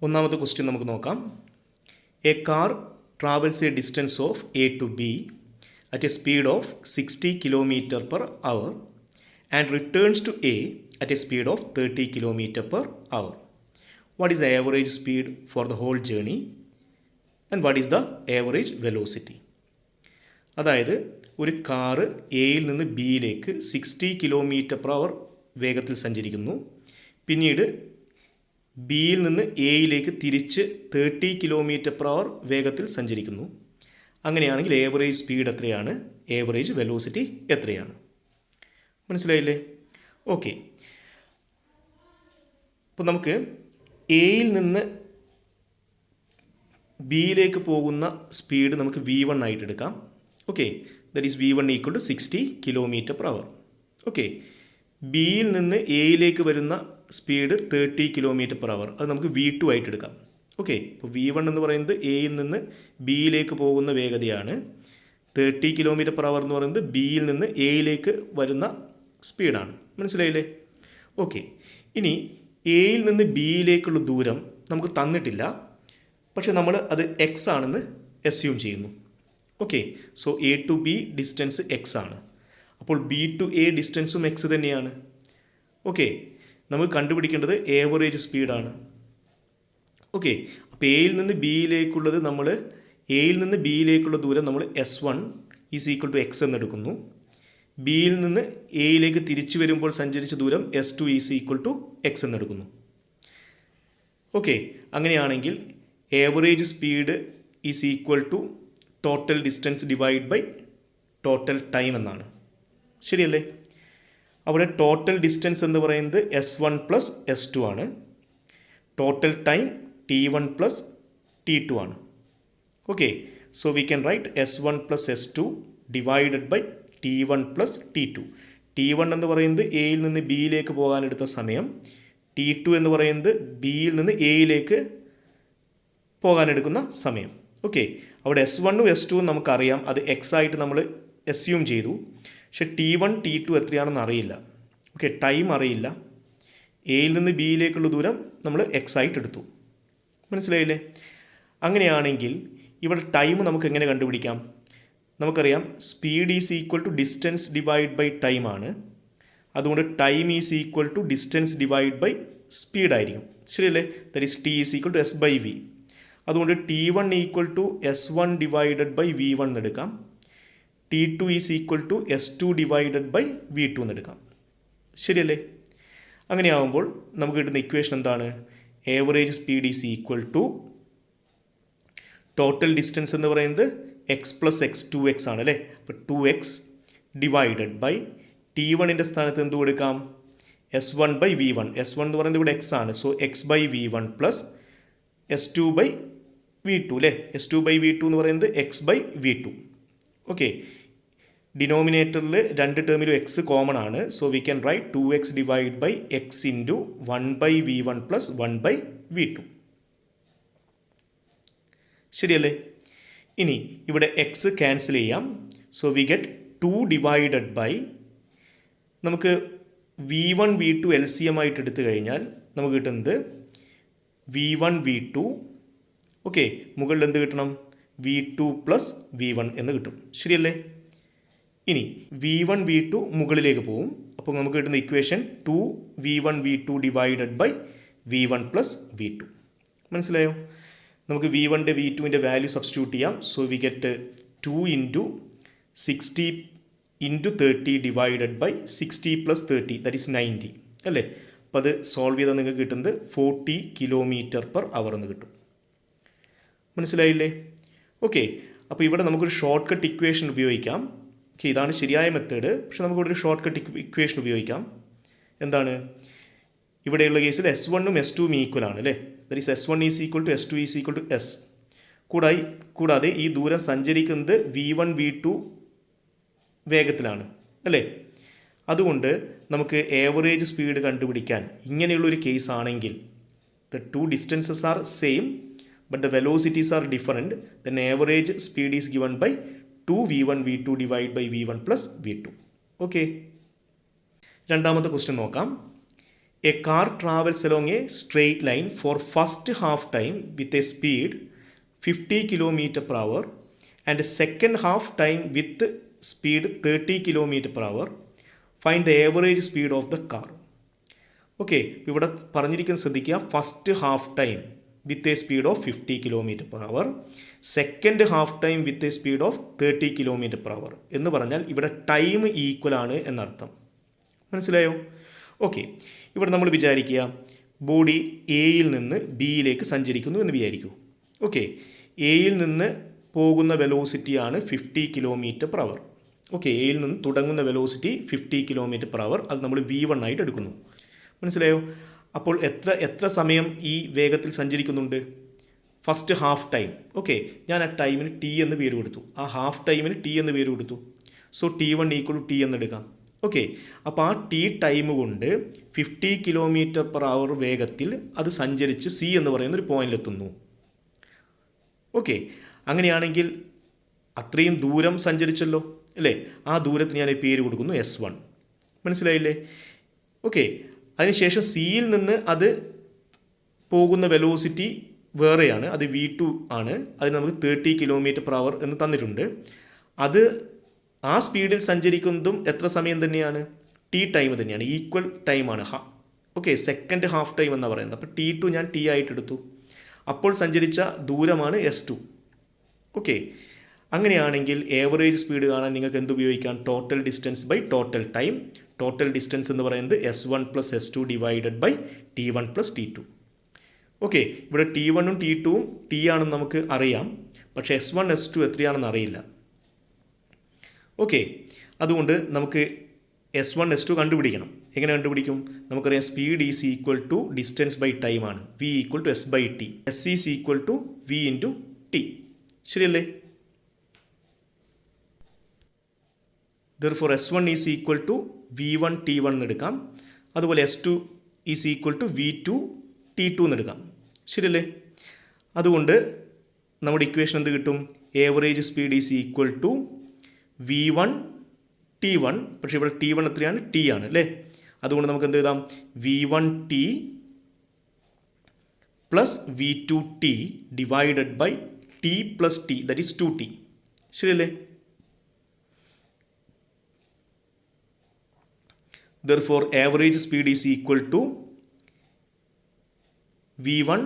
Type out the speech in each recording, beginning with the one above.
ഒന്നാമത്തെ ക്വസ്റ്റ്യൻ നമുക്ക് നോക്കാം. A car travels a distance of A to B at a speed of 60 km per hour and returns to A at a speed of 30 km per hour. What is the average speed for the whole journey and what is the average velocity? അതായത് ഒരു car എയിൽ നിന്ന് ബിയിലേക്ക് 60 km/h വേഗത്തിൽ സഞ്ചരിക്കുന്നു. പിന്നീട് ബിയിൽ നിന്ന് എയിലേക്ക് തിരിച്ച് 30 km/h വേഗത്തിൽ സഞ്ചരിക്കുന്നു. അങ്ങനെയാണെങ്കിൽ ഏവറേജ് സ്പീഡ് എത്രയാണ്, ഏവറേജ് വെലോസിറ്റി എത്രയാണ്? മനസ്സിലായില്ലേ? ഓക്കെ, അപ്പോൾ നമുക്ക് എയിൽ നിന്ന് ബിയിലേക്ക് പോകുന്ന സ്പീഡ് നമുക്ക് V1 ആയിട്ട് എടുക്കാം. Okay, that is V1 equal to 60 km/h. Okay, ബിയിൽ നിന്ന് എയിലേക്ക് വരുന്ന സ്പീഡ് 30 km/h, അത് നമുക്ക് V2 ആയിട്ട് എടുക്കാം. ഓക്കെ, ഇപ്പോൾ V1 എന്ന് പറയുന്നത് എയിൽ നിന്ന് ബിയിലേക്ക് പോകുന്ന വേഗതയാണ്. 30 km/h എന്ന് പറയുന്നത് ബിയിൽ നിന്ന് എയിലേക്ക് വരുന്ന സ്പീഡാണ്. മനസ്സിലായില്ലേ? ഓക്കെ, ഇനി എയിൽ നിന്ന് ബിയിലേക്കുള്ള ദൂരം നമുക്ക് തന്നിട്ടില്ല, പക്ഷെ നമ്മൾ അത് എക്സ് ആണെന്ന് അസ്യൂം ചെയ്യുന്നു. Okay, so A to B distance X ആണ്. അപ്പോൾ ബി ടു എ ഡിസ്റ്റൻസും എക്സ് തന്നെയാണ്. ഓക്കെ, നമുക്ക് കണ്ടുപിടിക്കേണ്ടത് ഏവറേജ് സ്പീഡാണ്. ഓക്കെ, അപ്പോൾ എയിൽ നിന്ന് ബിയിലേക്കുള്ളത് എയിൽ നിന്ന് ബിയിലേക്കുള്ള ദൂരം നമ്മൾ S1 is equal to X എന്നെടുക്കുന്നു. ബിയിൽ നിന്ന് എയിലേക്ക് തിരിച്ചു വരുമ്പോൾ സഞ്ചരിച്ച ദൂരം S2 is equal to X എന്നെടുക്കുന്നു. ഓക്കെ, അങ്ങനെയാണെങ്കിൽ average speed is equal to total distance divide by total time എന്നാണ്. ശരിയല്ലേ? അവിടെ ടോട്ടൽ ഡിസ്റ്റൻസ് എന്ന് പറയുന്നത് S1 പ്ലസ് S2 ആണ്. Total time T1 plus T2 ആണ്. Okay, so we can write S1 plus S2 divided by T1 plus T2. T1 എന്ന് പറയുന്നത് എയിൽ നിന്ന് ബിയിലേക്ക് പോകാനെടുത്ത സമയം, T2 എന്ന് പറയുന്നത് ബിയിൽ നിന്ന് എയിലേക്ക് പോകാനെടുക്കുന്ന സമയം. ഓക്കെ, അവിടെ S1ഉം S2ഉം നമുക്കറിയാം, അത് എക്സ് ആയിട്ട് നമ്മൾ അസ്യൂം ചെയ്തു. പക്ഷെ T1 T2 എത്രയാണെന്ന് അറിയില്ല. ഓക്കെ, ടൈം അറിയില്ല. എയിൽ നിന്ന് ബിയിലേക്കുള്ള ദൂരം നമ്മൾ എക്സ് ആയിട്ട് എടുത്തു. മനസ്സിലായില്ലേ? അങ്ങനെയാണെങ്കിൽ ഇവിടെ ടൈം നമുക്ക് എങ്ങനെ കണ്ടുപിടിക്കാം? നമുക്കറിയാം speed is equal to distance divide by time ആണ്. അതുകൊണ്ട് time is equal to distance divide by speed ആയിരിക്കും. ശരിയല്ലേ? That is T is equal to S by V. അതുകൊണ്ട് T1 equal to S1 divided by V1 എന്നെടുക്കാം. T2 is equal to S2 divided by V2 എന്നെടുക്കാം. ശരിയല്ലേ? അങ്ങനെയാകുമ്പോൾ നമുക്ക് കിട്ടുന്ന equation എന്താണ്? Average speed is equal to total distance എന്ന് പറയുന്നത് എക്സ് പ്ലസ് എക്സ് 2x ആണ് അല്ലേ? അപ്പോൾ 2x ഡിവൈഡഡ് ബൈ T1ൻ്റെ സ്ഥാനത്ത് എന്ത് കൊടുക്കാം? S1 by V1. S1 എന്ന് പറയുന്നത് ഇവിടെ എക്സ് ആണ്. So X by V1 plus S2 by V2 അല്ലേ? S2 ബൈ V2 എന്ന് പറയുന്നത് എക്സ് ബൈ V2. ഓക്കെ, ഡിനോമിനേറ്ററിൽ രണ്ട് ടേമിലും എക്സ് കോമൺ ആണ്. So we can write 2x divide by X into 1 by V1 plus 1 by V2. ശരിയല്ലേ? ഇനി ഇവിടെ എക്സ് ക്യാൻസൽ ചെയ്യാം. So we get 2 divided by, നമുക്ക് V1 V2 LCM ആയിട്ട് എടുത്തു കഴിഞ്ഞാൽ നമുക്ക് കിട്ടുന്നത് V1 V2. ഓക്കെ, മുകളിൽ എന്ത് കിട്ടണം? V2 പ്ലസ് V1 എന്ന് കിട്ടും. ശരിയല്ലേ? ഇനി V1 V2 മുകളിലേക്ക് പോവും. അപ്പോൾ നമുക്ക് കിട്ടുന്ന equation 2V1 V2 divided by V1 plus V2. മനസ്സിലായോ? നമുക്ക് V1ൻ്റെ V2ൻ്റെ വാല്യൂ സബ്സ്റ്റിറ്റ്യൂട്ട് ചെയ്യാം. So we get 2 into 60 into 30 divided by 60 plus 30 that is 90 അല്ലേ? അപ്പോൾ അത് സോൾവ് ചെയ്താൽ നിങ്ങൾക്ക് കിട്ടുന്നത് 40 km/h എന്ന് കിട്ടും. മനസ്സിലായില്ലേ? ഓക്കെ, അപ്പോൾ ഇവിടെ നമുക്കൊരു ഷോർട്ട് കട്ട് ഇക്വേഷൻ ഉപയോഗിക്കാം. ഓക്കെ, ഇതാണ് ശരിയായ മെത്തേഡ്. പക്ഷെ നമുക്കിവിടെ ഒരു ഷോർട്ട് കട്ട് ഇക്വേഷൻ ഉപയോഗിക്കാം. എന്താണ്? ഇവിടെയുള്ള കേസിൽ S1ഉം S2ഉം ഈക്വൽ ആണ് അല്ലേ? That is S1 is equal to S2 is equal to S. കൂടാതെ ഈ ദൂരം സഞ്ചരിക്കുന്നത് V1 V2 വേഗത്തിലാണ് അല്ലേ? അതുകൊണ്ട് നമുക്ക് ഏവറേജ് സ്പീഡ് കണ്ടുപിടിക്കാൻ ഇങ്ങനെയുള്ളൊരു കേസ് ആണെങ്കിൽ the two distances are same but the velocities are different, then average speed is given by 2v1 v2 divided by v1 plus v2. Okay. രണ്ടാമത്തെ ക്വസ്റ്റ്യൻ നോക്കാം. A car travels along a straight line for first half time with a speed 50 km/h and second half time with speed 30 km/h. Find the average speed of the car. Okay, ഇവിടെ പറഞ്ഞിരിക്കുന്നത് ശ്രദ്ധിക്കുക. First half time with a speed of 50 km/h, second half time with a speed of 30 km/h എന്ന് പറഞ്ഞാൽ ഇവിടെ time equal ആണ് എന്നർത്ഥം. മനസ്സിലായോ? Okay, ഇവിടെ നമ്മൾ വിചാരിക്കുക ബോഡി എയിൽ നിന്ന് ബിയിലേക്ക് സഞ്ചരിക്കുന്നു എന്ന് വിചാരിക്കൂ. ഓക്കെ, എയിൽ നിന്ന് പോകുന്ന വെലോസിറ്റിയാണ് 50 km/h. ഓക്കെ, എയിൽ നിന്ന് തുടങ്ങുന്ന വെലോസിറ്റി 50 km/h. അത് നമ്മൾ V1 ആയിട്ട് എടുക്കുന്നു. മനസ്സിലായോ? അപ്പോൾ എത്ര സമയം ഈ വേഗത്തിൽ സഞ്ചരിക്കുന്നുണ്ട്? First half time. ഓക്കെ, ഞാൻ ആ ടൈമിന് ടി എന്ന് പേര് കൊടുത്തു, ആ ഹാഫ് ടൈമിന് ടി എന്ന് പേര് കൊടുത്തു. So T1 equal to T എന്നെടുക്കാം. ഓക്കെ, അപ്പോൾ ആ ടി ടൈം കൊണ്ട് 50 km/h വേഗത്തിൽ അത് സഞ്ചരിച്ച് സി എന്ന് പറയുന്ന ഒരു പോയിന്റിലെത്തുന്നു. ഓക്കെ, അങ്ങനെയാണെങ്കിൽ അത്രയും ദൂരം സഞ്ചരിച്ചല്ലോ അല്ലേ? ആ ദൂരത്തിന് ഞാൻ പേര് കൊടുക്കുന്നു S1. മനസ്സിലായില്ലേ? ഓക്കെ, അതിനുശേഷം സിയിൽ നിന്ന് അത് പോകുന്ന വെലോസിറ്റി വേറെയാണ്, അത് V2 ആണ്. അതിന് നമുക്ക് 30 km/h എന്ന് തന്നിട്ടുണ്ട്. അത് ആ സ്പീഡിൽ സഞ്ചരിക്കുന്നതും എത്ര സമയം തന്നെയാണ്? ടി ടൈം തന്നെയാണ്, ഈക്വൽ ടൈമാണ്. ഓക്കെ, സെക്കൻഡ് ഹാഫ് ടൈം എന്നാണ് പറയുന്നത്. അപ്പോൾ T2 ഞാൻ ടി ആയിട്ട് എടുത്തു. അപ്പോൾ സഞ്ചരിച്ച ദൂരമാണ് S2. ഓക്കെ, അങ്ങനെയാണെങ്കിൽ ഏവറേജ് സ്പീഡ് കാണാൻ നിങ്ങൾക്ക് എന്ത് ഉപയോഗിക്കാം? Total distance by total time. Total distance എന്ന് പറയുന്നത് S1 + S2 divided by T1 + T2. Okay, ഇവിടെ T1ഉം T2ഉം ടി ആണെന്ന് നമുക്ക് അറിയാം, പക്ഷേ S1 S2 എത്രയാണെന്ന് അറിയില്ല. ഓക്കെ, അതുകൊണ്ട് നമുക്ക് S1 S2 കണ്ടുപിടിക്കണം. എങ്ങനെ കണ്ടുപിടിക്കും? നമുക്കറിയാം speed is equal to distance by time ആണ്. V = S/T. S is equal to V × T. ശരിയല്ലേ? Therefore S1 is equal to V1 T1 എന്നെടുക്കാം. അതുപോലെ S2 is equal to V2 T2 എന്നെടുക്കാം. ശരിയല്ലേ? അതുകൊണ്ട് നമ്മുടെ ഇക്വേഷൻ എന്ത് കിട്ടും? Average speed is equal to V1 T1. പക്ഷേ ഇവിടെ T1 എത്രയാണ്? T ആണ് അല്ലേ? അതുകൊണ്ട് നമുക്ക് എന്ത് എഴുതാം? V1 T plus V2 T divided by T plus T, that is 2T. ശരിയല്ലേ? Therefore average speed is equal to V1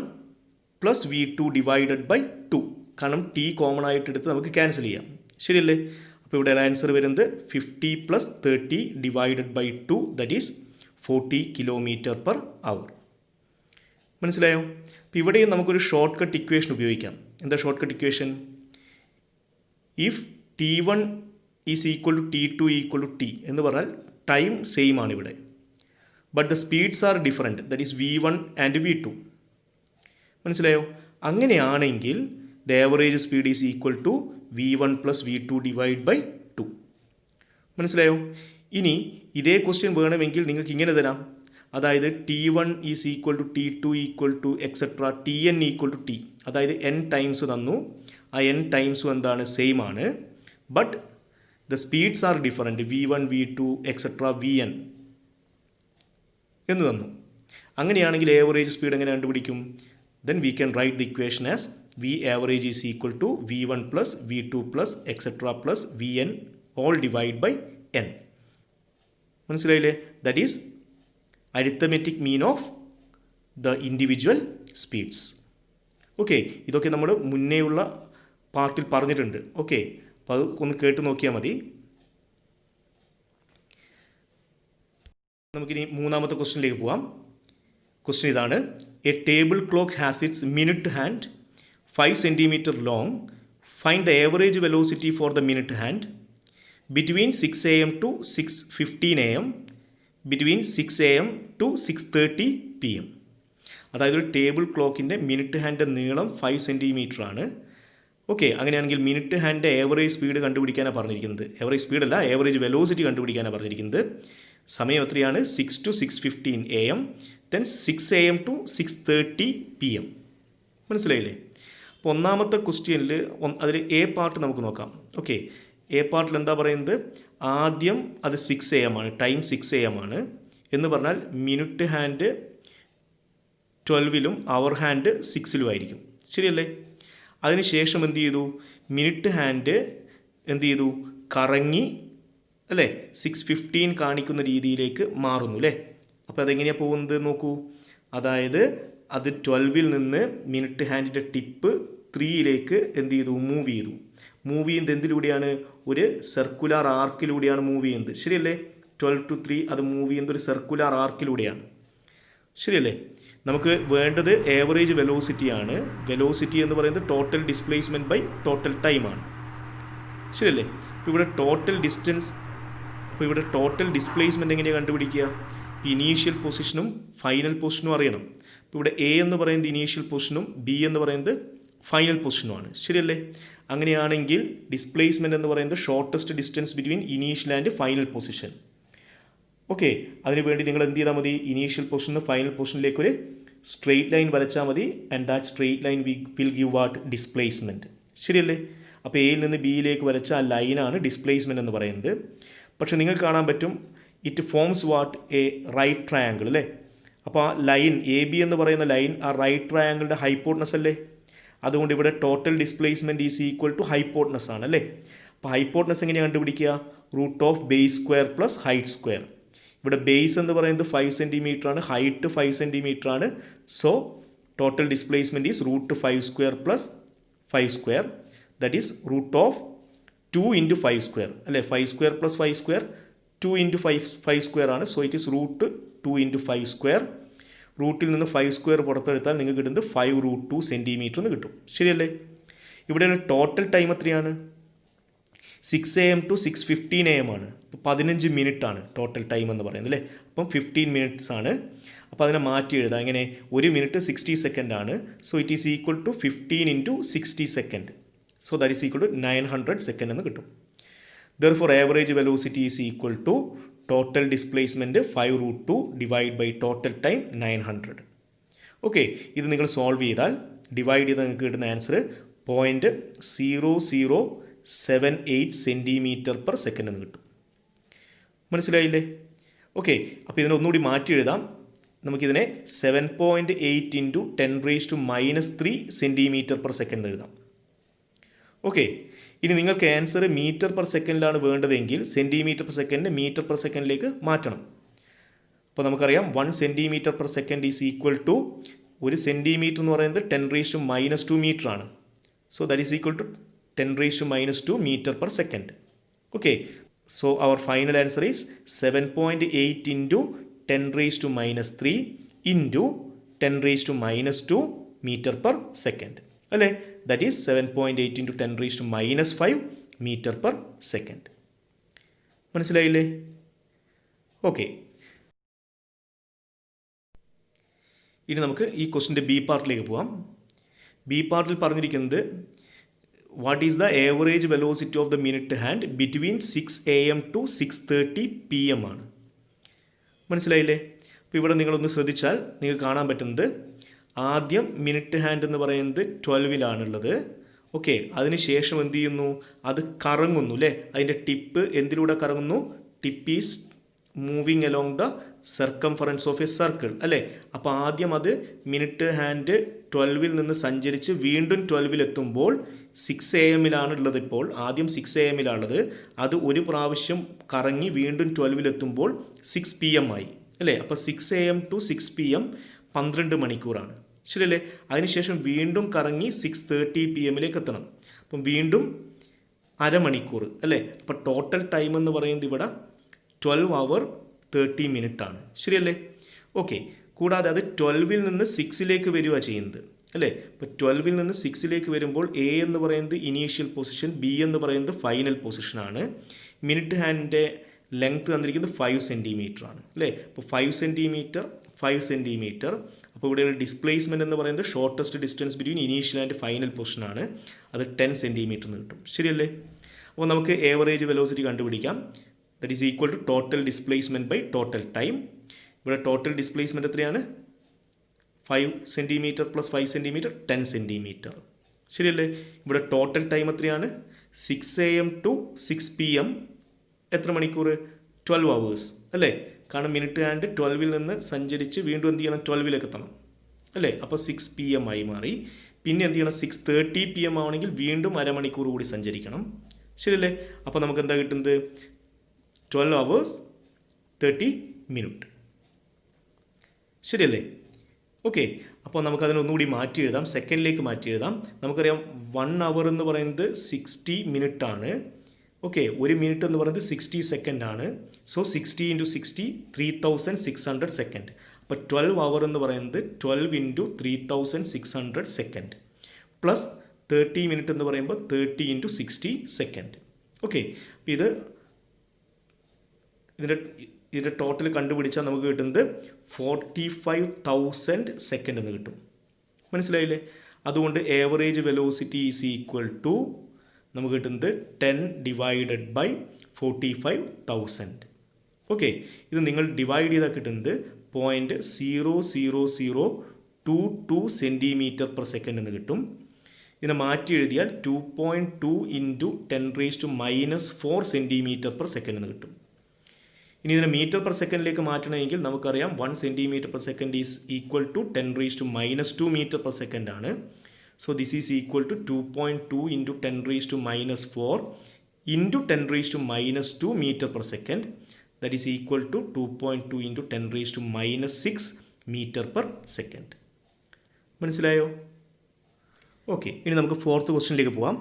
plus V2 divided by 2. കാരണം ടി കോമൺ ആയിട്ട് എടുത്ത് നമുക്ക് ക്യാൻസൽ ചെയ്യാം. ശരിയല്ലേ? അപ്പോൾ ഇവിടെ ആൻസർ വരുന്നത് 50 + 30 divided by 2, that is 40 km/h. മനസ്സിലായോ? അപ്പോൾ ഇവിടെയും നമുക്കൊരു ഷോർട്ട് കട്ട് ഇക്വേഷൻ ഉപയോഗിക്കാം. എന്താ shortcut equation? If T1 is equal to T2 equal to T എന്ന് പറഞ്ഞാൽ ടൈം സെയിം ആണ് ഇവിടെ, but the speeds are different, that is V1 and V2. മനസ്സിലായോ? അങ്ങനെയാണെങ്കിൽ the average speed is equal to V1 + V2 divide by 2. മനസ്സിലായോ? ഇനി ഇതേ question വേണമെങ്കിൽ നിങ്ങൾക്ക് ഇങ്ങനെ തരാം. അതായത് T1 is equal to T2 equal to etcetera Tn equal to T. അതായത് n ടൈംസ് തന്നു. ആ n ടൈംസും എന്താണ്? സെയിം ആണ്, but the speeds are different, V1 V2 etcetera Vn എന്ന് തന്നു. അങ്ങനെയാണെങ്കിൽ ഏവറേജ് സ്പീഡ് എങ്ങനെ കണ്ടുപിടിക്കും? then we can write the equation as V average is equal to V1 plus V2 plus etc plus Vn all divided by n. മനസ്സിലായില്ലേ? that is arithmetic mean of the individual speeds. Okay, ഇതൊക്കെ നമ്മൾ മുന്നേയുള്ള പാർട്ടിൽ പറഞ്ഞിട്ടുണ്ട്. Okay, അപ്പോൾ അത് ഒന്ന് കേട്ട് നോക്കിയാൽ മതി. നമുക്കിനി മൂന്നാമത്തെ ക്വസ്റ്റ്യനിലേക്ക് പോവാം. ക്വസ്റ്റ്യൻ ഇതാണ്: A table clock has it's minute hand 5 cm long. Find the average velocity for the minute hand between 6 AM to 6:15 AM, between 6 AM to 6:30 PM. അതായത് ഒരു ടേബിൾ ക്ലോക്കിൻ്റെ മിനിറ്റ് ഹാൻഡ് നീളം 5 cm ആണ്. ഓക്കെ, അങ്ങനെയാണെങ്കിൽ minute hand average speed കണ്ടുപിടിക്കാനാണ് പറഞ്ഞിരിക്കുന്നത്. Average സ്പീഡല്ല, average velocity കണ്ടുപിടിക്കാനാണ് പറഞ്ഞിരിക്കുന്നത്. സമയം എത്രയാണ്? 6 to 6:15 AM, then 6 AM to 6:30 PM. മനസ്സിലായില്ലേ? അപ്പോൾ ഒന്നാമത്തെ ക്വസ്റ്റ്യനിൽ അതിൽ എ പാർട്ട് നമുക്ക് നോക്കാം. ഓക്കെ, എ പാർട്ടിൽ എന്താ പറയുന്നത്? ആദ്യം അത് 6 AM ആണ്, ടൈം 6 AM ആണ്. എന്ന് പറഞ്ഞാൽ മിനിറ്റ് ഹാൻഡ് 12-ലും അവർ ഹാൻഡ് 6-ലും ആയിരിക്കും. ശരിയല്ലേ? അതിനുശേഷം എന്ത് ചെയ്തു? മിനിറ്റ് ഹാൻഡ് എന്ത് ചെയ്തു? കറങ്ങി അല്ലേ 6:15 കാണിക്കുന്ന രീതിയിലേക്ക് മാറുന്നു അല്ലേ? അപ്പോൾ അതെങ്ങനെയാണ് പോകുന്നത് നോക്കൂ. അതായത് അത് 12-ൽ നിന്ന് മിനിറ്റ് ഹാൻഡിൻ്റെ ടിപ്പ് 3-ലേക്ക് എന്ത് ചെയ്തു? മൂവ് ചെയ്തു. മൂവ് ചെയ്യുന്നത് എന്തിലൂടെയാണ്? ഒരു സർക്കുലർ ആർക്കിലൂടെയാണ് മൂവ് ചെയ്യുന്നത്. ശരിയല്ലേ? 12 to 3 അത് മൂവ് ചെയ്യുന്നത് ഒരു സർക്കുലർ ആർക്കിലൂടെയാണ്. ശരിയല്ലേ? നമുക്ക് വേണ്ടത് ഏവറേജ് വെലോസിറ്റിയാണ്. വെലോസിറ്റി എന്ന് പറയുന്നത് ടോട്ടൽ ഡിസ്പ്ലേസ്മെൻറ്റ് ബൈ ടോട്ടൽ ടൈമാണ്. ശരിയല്ലേ? ഇപ്പോൾ ഇവിടെ ടോട്ടൽ ഡിസ്പ്ലേസ്മെൻറ്റ് എങ്ങനെയാണ് കണ്ടുപിടിക്കുക? ഇനീഷ്യൽ പൊസിഷനും ഫൈനൽ പൊസിഷനും അറിയണം. ഇപ്പോൾ ഇവിടെ എ എന്ന് പറയുന്നത് ഇനീഷ്യൽ പൊസിഷനും ബി എന്ന് പറയുന്നത് ഫൈനൽ പൊസിഷനുമാണ്. ശരിയല്ലേ? അങ്ങനെയാണെങ്കിൽ ഡിസ്പ്ലേസ്മെൻറ്റ് എന്ന് പറയുന്നത് shortest distance between initial and final position. Okay, അതിനുവേണ്ടി നിങ്ങൾ എന്ത് ചെയ്താൽ മതി? ഇനീഷ്യൽ പൊസിഷനും ഫൈനൽ പൊസിഷനിലേക്ക് ഒരു സ്ട്രെയിറ്റ് ലൈൻ വരച്ചാൽ മതി. And that straight line will give what? Displacement. ശരിയല്ലേ? അപ്പോൾ എയിൽ നിന്ന് ബിയിലേക്ക് വരച്ച ആ ലൈനാണ് ഡിസ്പ്ലേസ്മെൻറ്റ് എന്ന് പറയുന്നത്. പക്ഷേ നിങ്ങൾക്ക് കാണാൻ പറ്റും it forms what? A right triangle അല്ലേ? അപ്പോൾ ആ ലൈൻ എ ബി എന്ന് പറയുന്ന ലൈൻ ആ റൈറ്റ് ട്രയാങ്കിളിൻ്റെ ഹൈപ്പോട്ടനസ് അല്ലേ? അതുകൊണ്ട് ഇവിടെ total displacement is equal to hypotenuse ആണ് അല്ലേ? അപ്പോൾ ഹൈപ്പോട്ടനസ് എങ്ങനെയാണ് കണ്ടുപിടിക്കുക? Root of base square plus height square. ഇവിടെ ബേസ് എന്ന് പറയുന്നത് 5 സെൻറ്റിമീറ്റർ ആണ്, ഹൈറ്റ് 5 സെൻറ്റിമീറ്റർ ആണ്. So total displacement is root 5 square plus 5 square. That is root of 2 into 5 square അല്ലേ? 5 square plus 5 square 2 into 5 square ആണ്. So it is root 2 into 5 square. റൂട്ടിൽ നിന്ന് 5 square പുറത്തെടുത്താൽ നിങ്ങൾക്ക് കിട്ടുന്നത് 5√2 സെൻറ്റിമീറ്റർ എന്ന് കിട്ടും. ശരിയല്ലേ? ഇവിടെയുള്ള ടോട്ടൽ ടൈം എത്രയാണ്? 6 AM to 6:15 AM ആണ്. അപ്പോൾ 15 മിനിറ്റാണ് ടോട്ടൽ ടൈം എന്ന് പറയുന്നത് അല്ലേ? അപ്പം 15 മിനിറ്റ്സ് ആണ്. അപ്പോൾ അതിനെ മാറ്റി എഴുതാം. എങ്ങനെ? 1 മിനിറ്റ് 60 സെക്കൻഡ് ആണ്. So it is equal to 15 into 60 second. So that is equal to 900 second എന്ന് കിട്ടും. Therefore average velocity is equal to total displacement 5√2 divided by total time 900. Okay, ഇത് നിങ്ങൾ സോൾവ് ചെയ്താൽ ഡിവൈഡ് ചെയ്താൽ നിങ്ങൾക്ക് കിട്ടുന്ന ആൻസർ 0.0078 സെൻറ്റിമീറ്റർ പെർ സെക്കൻഡ് എന്ന് കിട്ടും. മനസ്സിലായില്ലേ? ഓക്കെ, അപ്പോൾ ഇതിനെ ഒന്നുകൂടി മാറ്റി എഴുതാം. നമുക്കിതിനെ 7.8 ഇൻറ്റു 10⁻³ സെൻറ്റിമീറ്റർ പെർ സെക്കൻഡ് എഴുതാം. ഓക്കെ, ഇനി നിങ്ങൾക്ക് ആൻസർ മീറ്റർ പെർ സെക്കൻഡിലാണ് വേണ്ടതെങ്കിൽ centimetre per second metre per സെക്കൻഡിലേക്ക് മാറ്റണം. അപ്പോൾ നമുക്കറിയാം 1 centimetre per second is equal to 1 centimetre എന്ന് പറയുന്നത് 10⁻² മീറ്റർ ആണ്. So that is equal to 10⁻² metre per second. Okay, so our final answer is 7.8 into 10⁻³ into 10⁻² metre per second അല്ലേ? That is 7.8 into 10⁻⁵ metre per second. മനസ്സിലായില്ലേ? Okay, ഇനി നമുക്ക് ഈ ക്വസ്റ്റിൻ്റെ B പാർട്ടിലേക്ക് പോവാം. B പാർട്ടിൽ പറഞ്ഞിരിക്കുന്നത് what is the average velocity of the minute hand between 6 AM to 6:30 PM ആണ്. മനസ്സിലായില്ലേ? അപ്പോൾ ഇവിടെ നിങ്ങളൊന്ന് ശ്രദ്ധിച്ചാൽ നിങ്ങൾക്ക് കാണാൻ പറ്റുന്നത് ആദ്യം മിനിറ്റ് ഹാൻഡ് എന്ന് പറയുന്നത് 12-ലാണുള്ളത്. ഓക്കെ, അതിനുശേഷം എന്ത് ചെയ്യുന്നു? അത് കറങ്ങുന്നു അല്ലേ? അതിൻ്റെ ടിപ്പ് എന്തിലൂടെ കറങ്ങുന്നു? Tip is moving along the circumference of A circle അല്ലേ? അപ്പോൾ ആദ്യം അത് മിനിറ്റ് ഹാൻഡ് 12-ൽ നിന്ന് സഞ്ചരിച്ച് വീണ്ടും 12-ലെത്തുമ്പോൾ 6 AM-ലാണ് ഉള്ളത്. ഇപ്പോൾ ആദ്യം 6 AM-ലാണുള്ളത്. അത് ഒരു പ്രാവശ്യം കറങ്ങി വീണ്ടും 12-ലെത്തുമ്പോൾ 6 PM ആയി അല്ലേ? അപ്പോൾ 6 AM to 6 PM 12 മണിക്കൂറാണ്. ശരിയല്ലേ? അതിനുശേഷം വീണ്ടും കറങ്ങി 6:30 PM-ലേക്ക് എത്തണം. അപ്പം വീണ്ടും അരമണിക്കൂർ അല്ലേ? അപ്പോൾ ടോട്ടൽ ടൈം എന്ന് പറയുന്നത് ഇവിടെ 12 hour 30 minute ആണ്. ശരിയല്ലേ? ഓക്കെ, കൂടാതെ അത് 12-ൽ നിന്ന് 6-ലേക്ക് വരിക ചെയ്യുന്നത് അല്ലേ? ഇപ്പോൾ 12-ൽ നിന്ന് 6-ലേക്ക് വരുമ്പോൾ എ എന്ന് പറയുന്നത് ഇനീഷ്യൽ പൊസിഷൻ, ബി എന്ന് പറയുന്നത് ഫൈനൽ പൊസിഷനാണ്. മിനിറ്റ് ഹാൻഡിൻ്റെ ലെങ്ത് തന്നിരിക്കുന്നത് 5 സെൻറ്റിമീറ്റർ ആണ് അല്ലേ? അപ്പോൾ 5 സെൻറ്റിമീറ്റർ. അപ്പോൾ ഇവിടെയുള്ള ഡിസ്പ്ലേസ്മെൻറ്റ് എന്ന് പറയുന്നത് shortest distance between initial and final പൊസിഷനാണ്. അത് 10 സെൻറ്റിമീറ്റർ എന്ന് കിട്ടും. ശരിയല്ലേ? അപ്പോൾ നമുക്ക് ഏവറേജ് വെലോസിറ്റി കണ്ടുപിടിക്കാം. That is equal to total displacement by total time. ഇവിടെ ടോട്ടൽ ഡിസ്പ്ലേസ്മെൻറ്റ് എത്രയാണ്? 5 സെൻറ്റിമീറ്റർ പ്ലസ് 5 സെൻറ്റിമീറ്റർ 10 സെൻറ്റിമീറ്റർ. ശരിയല്ലേ? ഇവിടെ ടോട്ടൽ ടൈം എത്രയാണ്? 6 AM to 6 PM. എത്ര മണിക്കൂർ? 12 hours അല്ലേ? കാരണം മിനിറ്റ് ഹാൻഡ് 12 നിന്ന് സഞ്ചരിച്ച് വീണ്ടും എന്ത് ചെയ്യണം 12 എത്തണം അല്ലേ? അപ്പോൾ 6 PM ആയി മാറി. പിന്നെ എന്ത് ചെയ്യണം 6:30 PM ആവണമെങ്കിൽ വീണ്ടും അരമണിക്കൂർ കൂടി സഞ്ചരിക്കണം. ശരിയല്ലേ? അപ്പോൾ നമുക്ക് എന്താ കിട്ടുന്നത് 12 hours 30 minutes. ശരിയല്ലേ? ഓക്കെ. അപ്പോൾ നമുക്കതിനെ ഒന്നുകൂടി മാറ്റി എഴുതാം, സെക്കൻഡിലേക്ക് മാറ്റി എഴുതാം. നമുക്കറിയാം 1 hour എന്ന് പറയുന്നത് 60 minutes ആണ്. ഓക്കെ, 1 minute എന്ന് പറയുന്നത് 60 seconds ആണ്. So 60 × 60 3600 seconds. അപ്പോൾ 12 hour എന്ന് പറയുന്നത് 12 × 3600 seconds പ്ലസ് 30 minutes എന്ന് പറയുമ്പോൾ 30 × 60 seconds. ഓക്കെ, അപ്പോൾ ഇതിൻ്റെ ടോട്ടൽ കണ്ടുപിടിച്ചാൽ നമുക്ക് കിട്ടുന്നത് 45,000 seconds എന്ന് കിട്ടും. മനസ്സിലായില്ലേ? അതുകൊണ്ട് average velocity is equal to നമുക്ക് കിട്ടുന്നത് 10 / 45,000. ഓക്കെ, ഇത് നിങ്ങൾ ഡിവൈഡ് ചെയ്താൽ കിട്ടുന്നത് 0.00022 cm/s എന്ന് കിട്ടും. ഇതിനെ മാറ്റി എഴുതിയാൽ 2.2 × 10⁻⁻⁴ cm/s എന്ന് കിട്ടും. ഇനി ഇതിനെ മീറ്റർ/സെക്കൻഡിലേക്ക് മാറ്റണമെങ്കിൽ നമുക്കറിയാം 1 cm/s is equal to 10⁻² m/s ആണ്. So this is equal to 2.2 × 10⁻⁻⁴ × 10⁻² m/s. That is equal to 2.2 × 10⁻⁻6 m/s. മനസ്സിലായോ? ഓക്കെ, ഇനി നമുക്ക് ഫോർത്ത് ക്വസ്റ്റ്യനിലേക്ക് പോവാം.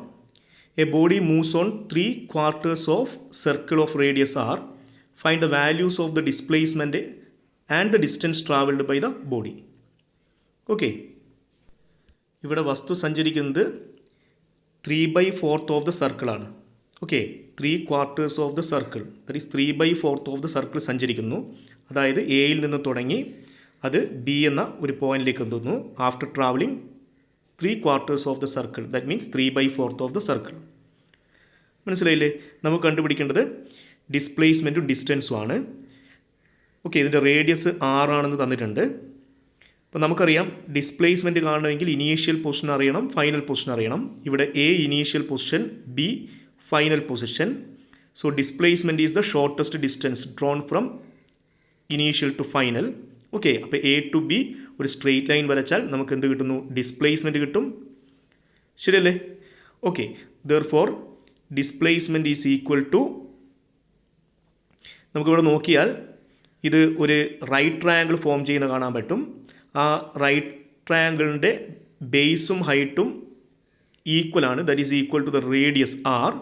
A body moves on 3/4 of circle of radius R. Find the values of the displacement and the distance travelled by the body. Okay, ഇവിടെ വസ്തു സഞ്ചരിക്കുന്നത് 3/4 of the സർക്കിളാണ്. Okay, 3/4 of the circle, that is 3/4 of the circle സഞ്ചരിക്കുന്നു. അതായത് എയിൽ നിന്ന് തുടങ്ങി അത് ബി എന്ന ഒരു പോയിന്റിലേക്ക് എത്തുന്നു. After travelling 3/4 of the circle, that means 3/4 of the circle. മനസ്സിലായില്ലേ? നമുക്ക് കണ്ടുപിടിക്കേണ്ടത് ഡിസ്പ്ലേസ്മെൻറ്റും ഡിസ്റ്റൻസും ആണ്. ഓക്കെ, ഇതിൻ്റെ റേഡിയസ് 6 ആണെന്ന് തന്നിട്ടുണ്ട്. അപ്പോൾ നമുക്കറിയാം ഡിസ്പ്ലേസ്മെൻറ്റ് കാണണമെങ്കിൽ ഇനീഷ്യൽ പൊസിഷൻ അറിയണം, ഫൈനൽ പൊസിഷൻ അറിയണം. ഇവിടെ A initial position, B final position. So displacement is the shortest distance drawn from initial to final. Okay, അപ്പോൾ എ ടു ബി ഒരു സ്ട്രെയിറ്റ് ലൈൻ വരച്ചാൽ നമുക്ക് എന്ത് കിട്ടുന്നു? ഡിസ്പ്ലേസ്മെൻറ്റ് കിട്ടും. ശരിയല്ലേ? Okay, therefore displacement is equal to, നമുക്കിവിടെ നോക്കിയാൽ ഇത് ഒരു റൈറ്റ് ട്രയാങ്കിൾ ഫോം ചെയ്യുന്ന കാണാൻ പറ്റും. ആ റൈറ്റ് ട്രയാങ്കിളിൻ്റെ ബേസും ഹൈറ്റും ഈക്വൽ ആണ്. That is equal to the radius R.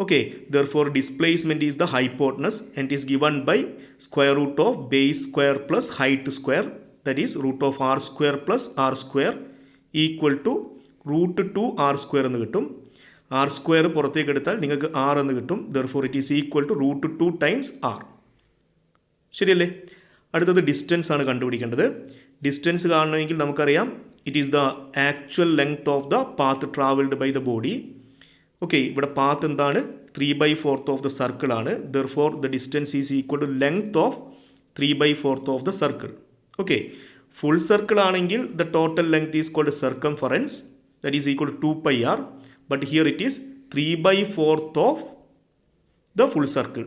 Okay, therefore displacement is the hypotenuse and is given by square root of base square plus height square, that is root of r square plus r square equal to √2 r square എന്ന് കിട്ടും. r square പുറത്തേക്ക് എടുത്താൽ നിങ്ങൾക്ക് r എന്ന് കിട്ടും. therefore it is equal to √2 times r. ശരിയല്ലേ? അടുത്തത് distance ആണ് കണ്ടുപിടിക്കേണ്ടത്. ഡിസ്റ്റൻസ് കാണണമെങ്കിൽ നമുക്കറിയാം it is the actual length of the path traveled by the body. Okay, ഇവിടെ പാത്ത് എന്താണ്? 3/4 ഓഫ് ദ സർക്കിൾ ആണ്. therefore the distance is equal to length of 3/4 of the circle. Okay, full circle ആണെങ്കിൽ the total length is called circumference, that is equal to 2πr, but here it is 3/4 of the full circle,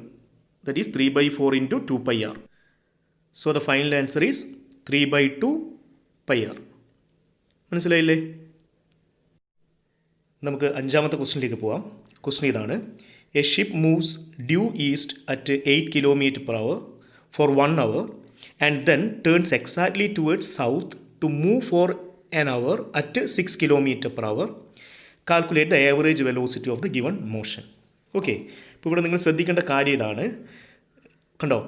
that is 3/4 into 2πr. So the final answer is 3/2πr. മനസ്സിലായില്ലേ? നമുക്ക് അഞ്ചാമത്തെ ക്വസ്റ്റ്യനിലേക്ക് പോവാം. Question ഇതാണ്: a ship moves due east at 8 km/h for 1 hour and then turns exactly towards south to move for an hour at 6 km/h. Calculate the average velocity of the given motion. Okay, ഇപ്പോൾ ഇവിടെ നിങ്ങൾ ശ്രദ്ധിക്കേണ്ട കാര്യം ഇതാണ്. കണ്ടോ,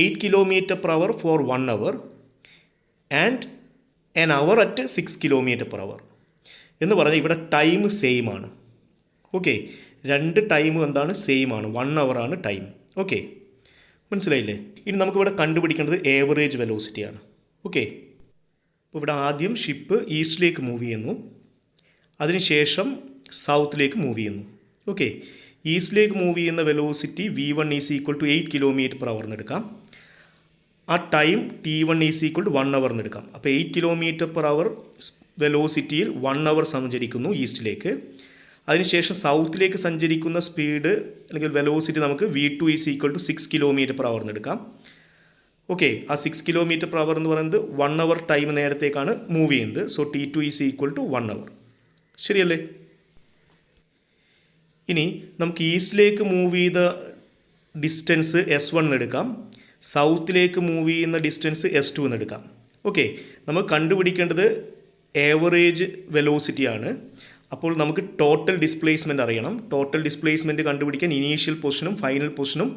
8 km/h for 1 hour and an hour at 6 km/h എന്ന് പറഞ്ഞാൽ ഇവിടെ ടൈം സെയിം ആണ്. ഓക്കെ, രണ്ട് ടൈമും എന്താണ്? സെയിം ആണ്. 1 hour ആണ് ടൈം. ഓക്കെ, മനസ്സിലായില്ലേ? ഇനി നമുക്കിവിടെ കണ്ടുപിടിക്കേണ്ടത് ആവറേജ് വെലോസിറ്റിയാണ്. ഓക്കെ, അപ്പോൾ ഇവിടെ ആദ്യം ഷിപ്പ് ഈസ്റ്റിലേക്ക് മൂവ് ചെയ്യുന്നു, അതിനുശേഷം സൗത്തിലേക്ക് മൂവ് ചെയ്യുന്നു. ഓക്കെ, ഈസ്റ്റിലേക്ക് മൂവ് ചെയ്യുന്ന velocity v1 is equal to 8 km/h എന്ന് എടുക്കാം. ആ time t1 is equal to 1 hour എന്ന് എടുക്കാം. അപ്പോൾ 8 km/h വെലോസിറ്റിയിൽ 1 hour സഞ്ചരിക്കുന്നു ഈസ്റ്റിലേക്ക്. അതിനുശേഷം സൗത്തിലേക്ക് സഞ്ചരിക്കുന്ന സ്പീഡ് അല്ലെങ്കിൽ വെലോസിറ്റി നമുക്ക് v2 is equal to 6 km/h എന്ന് എടുക്കാം. ഓക്കെ, ആ 6 കിലോമീറ്റർ പെർ അവർ എന്ന് പറയുന്നത് 1 അവർ ടൈം നേരത്തേക്കാണ് മൂവ് ചെയ്യുന്നത്. So T2 is equal to 1 hour. ശരിയല്ലേ? ഇനി നമുക്ക് ഈസ്റ്റിലേക്ക് മൂവ് ചെയ്ത ഡിസ്റ്റൻസ് S1 എന്ന് എടുക്കാം, സൗത്തിലേക്ക് മൂവ് ചെയ്യുന്ന ഡിസ്റ്റൻസ് S2 എന്ന് എടുക്കാം. ഓക്കെ, നമ്മൾ കണ്ടുപിടിക്കേണ്ടത് ഏവറേജ് വെലോസിറ്റിയാണ്. അപ്പോൾ നമുക്ക് ടോട്ടൽ ഡിസ്പ്ലേസ്മെൻറ്റ് അറിയണം. ടോട്ടൽ ഡിസ്പ്ലേസ്മെൻറ്റ് കണ്ടുപിടിക്കാൻ ഇനീഷ്യൽ പൊസിഷനും ഫൈനൽ പൊസിഷനും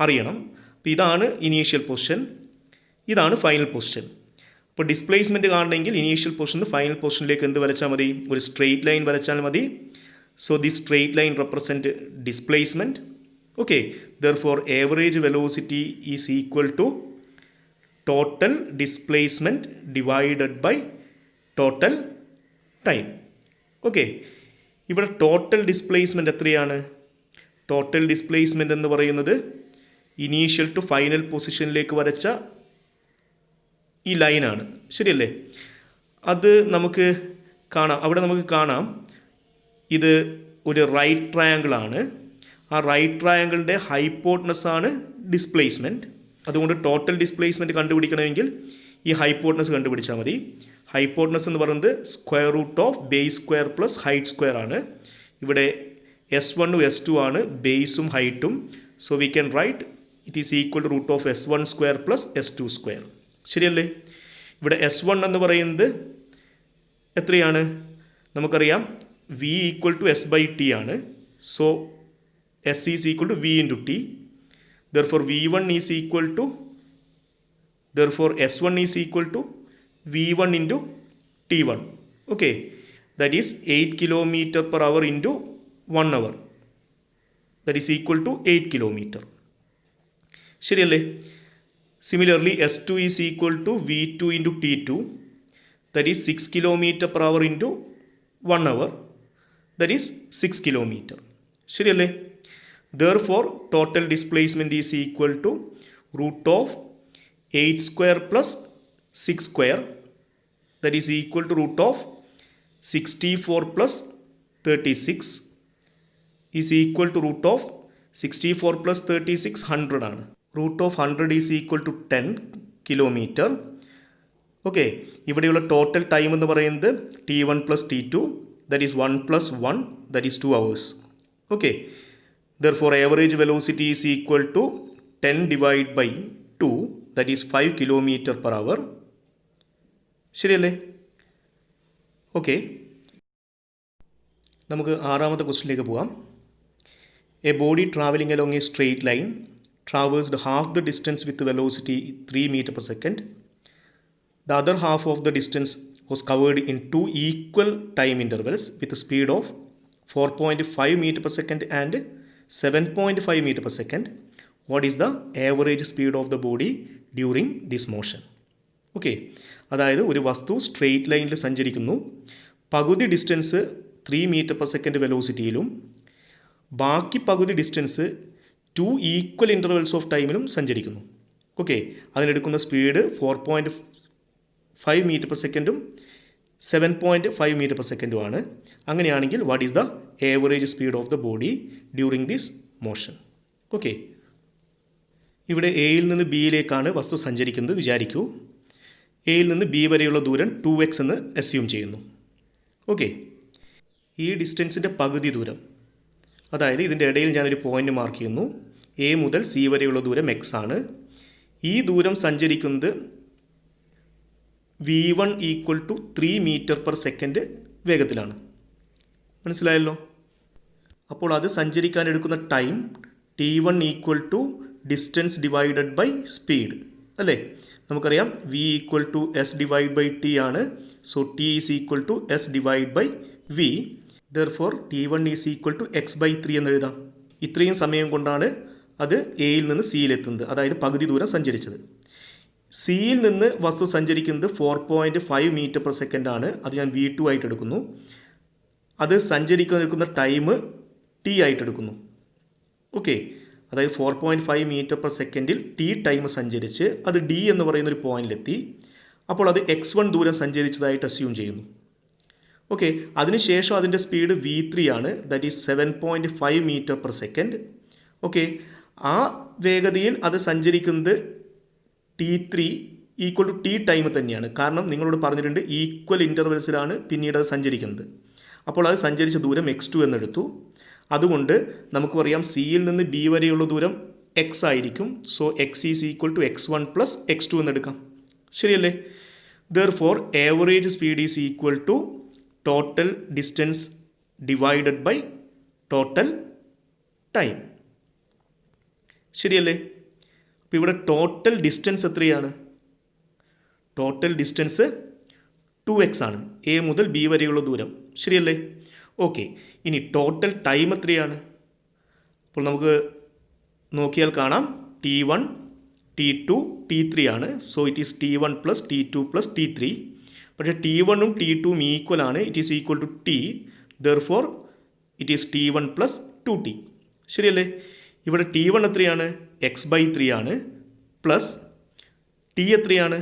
അറിയണം. അപ്പോൾ ഇതാണ് ഇനീഷ്യൽ പൊസിഷൻ, ഇതാണ് ഫൈനൽ പൊസിഷൻ. അപ്പോൾ ഡിസ്പ്ലേസ്മെൻറ്റ് കാണണമെങ്കിൽ ഇനീഷ്യൽ പൊസിഷൻ ഫൈനൽ പൊസിഷനിലേക്ക് എന്ത് വരച്ചാൽ മതി? ഒരു സ്ട്രെയിറ്റ് ലൈൻ വരച്ചാൽ മതി. So the straight line represent displacement. Okay, therefore average velocity is equal to total displacement divided by total time. Okay, ഇവിടെ ടോട്ടൽ ഡിസ്പ്ലേസ്മെൻറ്റ് എത്രയാണ്? ടോട്ടൽ ഡിസ്പ്ലേസ്മെൻറ്റ് എന്ന് പറയുന്നത് ഇനീഷ്യൽ ടു ഫൈനൽ പൊസിഷനിലേക്ക് വരച്ച ഈ ലൈനാണ്. ശരിയല്ലേ? അത് നമുക്ക് കാണാം, അവിടെ നമുക്ക് കാണാം ഇത് ഒരു റൈറ്റ് ട്രയാങ്കിൾ ആണ്. ആ റൈറ്റ് ട്രയാങ്കിളിൻ്റെ ഹൈപ്പോട്ടനസ് ആണ് ഡിസ്പ്ലേസ്മെൻറ്റ്. അതുകൊണ്ട് ടോട്ടൽ ഡിസ്പ്ലേസ്മെൻറ്റ് കണ്ടുപിടിക്കണമെങ്കിൽ ഈ ഹൈപ്പോട്ടനസ് കണ്ടുപിടിച്ചാൽ മതി. ഹൈപ്പോട്ടനസ് എന്ന് പറയുന്നത് square root of base square plus height square ആണ്. ഇവിടെ S1 S2 ആണ് ബേസും ഹൈറ്റും. So we can write it is equal to root of S1 square plus S2 square. ശരിയല്ലേ? ഇവിടെ S1 എന്ന് പറയുന്നത് എത്രയാണ്? നമുക്കറിയാം V equal to S by T ആണ്. So S is equal to V into T. Therefore V1 is equal to therefore S1 is equal to V1 into T1. Okay, that is 8 kilometer per hour into 1 hour. That is equal to 8 kilometer. ശരിയല്ലേ? Similarly, S2 is equal to V2 into T2. That is 6 kilometer per hour into 1 hour. That is 6 kilometer. ശരിയല്ലേ? Therefore, total displacement is equal to root of 8 square plus 6 square, that is equal to root of 64 plus 36 is equal to root of 64 plus 36 100 ആണ്. Root of 100 is equal to 10 kilometer. Okay, ഇവിടെയുള്ള total time എന്ന് പറയുന്നത് T1 plus T2, that is 1 plus 1, that is 2 hours. Okay, therefore average velocity is equal to 10 divided by 2, that is 5 kilometer per hour. ശരിയല്ലേ? Okay, നമുക്ക് ആറാമത്തെ ക്വസ്റ്റ്യനിലേക്ക് പോകാം. A body travelling along A straight line traversed half the distance with velocity 3 meter per second. The other half of the distance was covered in 2 equal time intervals with a speed of 4.5 meter per second and 7.5 meter per second. What is the average speed of the body during this motion? Okay, അതായത് ഒരു വസ്തു straight ലൈനിൽ സഞ്ചരിക്കുന്നു, പകുതി distance 3 meter per second വെലോസിറ്റിയിലും ബാക്കി പകുതി distance 2 equal intervals of ടൈമിലും സഞ്ചരിക്കുന്നു. ഓക്കെ, അതിനെടുക്കുന്ന speed 4.5 meter per second 7.5 meter per second ആണ്. അങ്ങനെയാണെങ്കിൽ what is the average speed of the body during this motion? Okay, ഇവിടെ എയിൽ നിന്ന് ബിയിലേക്കാണ് വസ്തു സഞ്ചരിക്കുന്നത് വിചാരിക്കൂ. എയിൽ നിന്ന് ബി വരെയുള്ള ദൂരം 2x എന്ന് അസ്യൂം ചെയ്യുന്നു. ഓക്കെ, ഈ ഡിസ്റ്റൻസിൻ്റെ പകുതി ദൂരം, അതായത് ഇതിൻ്റെ ഇടയിൽ ഞാനൊരു പോയിൻ്റ് മാർക്ക് ചെയ്യുന്നു. എ മുതൽ സി വരെയുള്ള ദൂരം x ആണ്. ഈ ദൂരം സഞ്ചരിക്കുന്നത് V1 equal to 3 meter per second വേഗത്തിലാണ്. മനസ്സിലായല്ലോ? അപ്പോൾ അത് സഞ്ചരിക്കാൻ എടുക്കുന്ന time T1 equal to distance divided by speed അല്ലേ? നമുക്കറിയാം V equal to S divide by T ആണ്. So T is equal to S divide by V. Therefore T1 is equal to x by 3 എന്ന് എഴുതാം. ഇത്രയും സമയം കൊണ്ടാണ് അത് എയിൽ നിന്ന് സിയിലെത്തുന്നത്, അതായത് പകുതി ദൂരം സഞ്ചരിച്ചത്. സിയിൽ നിന്ന് വസ്തു സഞ്ചരിക്കുന്നത് 4.5 meter per second ആണ്. അത് ഞാൻ V2 ആയിട്ട് എടുക്കുന്നു. അത് സഞ്ചരിക്കാൻ എടുക്കുന്ന ടൈം T ആയിട്ട് എടുക്കുന്നു. ഓക്കെ, അതായത് 4.5 meter per second T time സഞ്ചരിച്ച് അത് D എന്ന് പറയുന്ന ഒരു പോയിന്റിലെത്തി. അപ്പോൾ അത് x1 ദൂരം സഞ്ചരിച്ചതായിട്ട് അസ്യൂം ചെയ്യുന്നു. ഓക്കെ, അതിനുശേഷം അതിൻ്റെ സ്പീഡ് V3 ആണ്, that is 7.5 meter per second. Okay, ആ വേഗതയിൽ അത് സഞ്ചരിക്കുന്നത് T3 equal to T time തന്നെയാണ്. കാരണം നിങ്ങളോട് പറഞ്ഞിട്ടുണ്ട് ഈക്വൽ ഇൻ്റർവെൽസിലാണ് പിന്നീട് അത് സഞ്ചരിക്കുന്നത്. അപ്പോൾ അത് സഞ്ചരിച്ച ദൂരം x2 എന്നെടുത്തു. അതുകൊണ്ട് നമുക്ക് പറയാം സിയിൽ നിന്ന് ബി വരെയുള്ള ദൂരം എക്സ് ആയിരിക്കും. So x is equal to x1 plus x2 എന്നെടുക്കാം. ശരിയല്ലേ? Therefore, average speed is equal to total distance divided by total time. ശരിയല്ലേ? അപ്പോൾ ഇവിടെ ടോട്ടൽ ഡിസ്റ്റൻസ് എത്രയാണ്? ടോട്ടൽ ഡിസ്റ്റൻസ് 2x ആണ്, എ മുതൽ ബി വരെയുള്ള ദൂരം. ശരിയല്ലേ? ഓക്കെ, ഇനി ടോട്ടൽ ടൈം എത്രയാണ്? അപ്പോൾ നമുക്ക് നോക്കിയാൽ കാണാം T1, T2, T3 ആണ്. So it is T1 plus T2 plus T3. പക്ഷേ T1ഉം T2ഉം ഈക്വൽ ആണ്. It is equal to T. Therefore it is T1 plus 2T. ശരിയല്ലേ? ഇവിടെ T1 എത്രയാണ്? x/3 ആണ്. പ്ലസ് T എത്രയാണ്?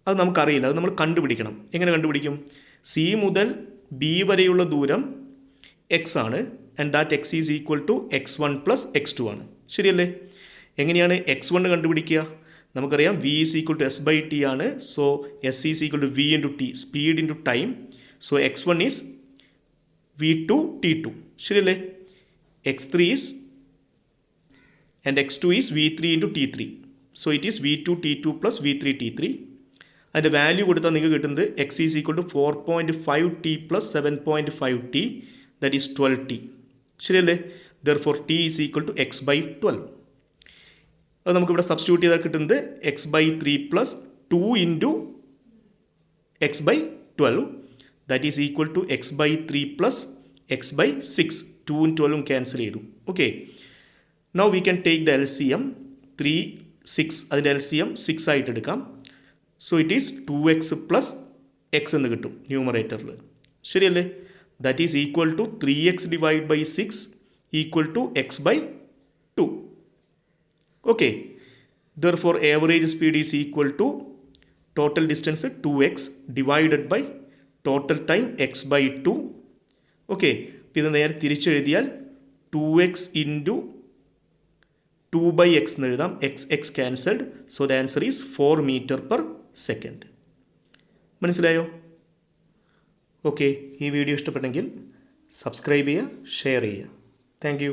അത് നമുക്കറിയില്ല, അത് നമ്മൾ കണ്ടുപിടിക്കണം. എങ്ങനെ കണ്ടുപിടിക്കും? സി മുതൽ ബി വരെയുള്ള ദൂരം എക്സ് ആണ്. And that x is equal to x1 plus x2 ആണ്. ശരിയല്ലേ? എങ്ങനെയാണ് x1 കണ്ടുപിടിക്കുക? നമുക്കറിയാം v is equal to s/t ആണ്. So S is equal to v into T, speed into time. So x1 is v2 t2. ശരിയല്ലേ? x3 is and x2 is v3 into t3. So it is v2 t2 plus v3 t3. അതിൻ്റെ value കൊടുത്താൽ നിങ്ങൾക്ക് കിട്ടുന്നത് x is equal to 4.5t plus 7.5t, that is 12t. ശരിയല്ലേ? Therefore t is equal to x/12. അത് നമുക്കിവിടെ substitute ചെയ്താൽ കിട്ടുന്നത് x/3 plus 2 into x/12, that is equal to x/3 plus x/6. 2ഉം 12ഉം ക്യാൻസൽ ചെയ്തു. Okay, now we can take the LCM. 3, 6, അതിൻ്റെ LCM 6 ആയിട്ട് എടുക്കാം. So it is 2x plus x എന്ന് കിട്ടും ന്യൂമറേറ്ററിൽ. ശരിയല്ലേ? That is equal to 3x divide by 6 equal to x/2. ഓക്കെ, therefore average speed is equal to total distance 2x divided by total time x/2. Okay, ഇത് നേരെ തിരിച്ചെഴുതിയാൽ 2x into 2/x എന്ന് എഴുതാം. x cancelled. So the answer is 4 metre per second. മനസ്സിലായോ? Okay, ഈ video ഇഷ്ടപ്പെട്ടെങ്കിൽ subscribe ചെയ്യുക, ഷെയർ ചെയ്യുക. Thank U.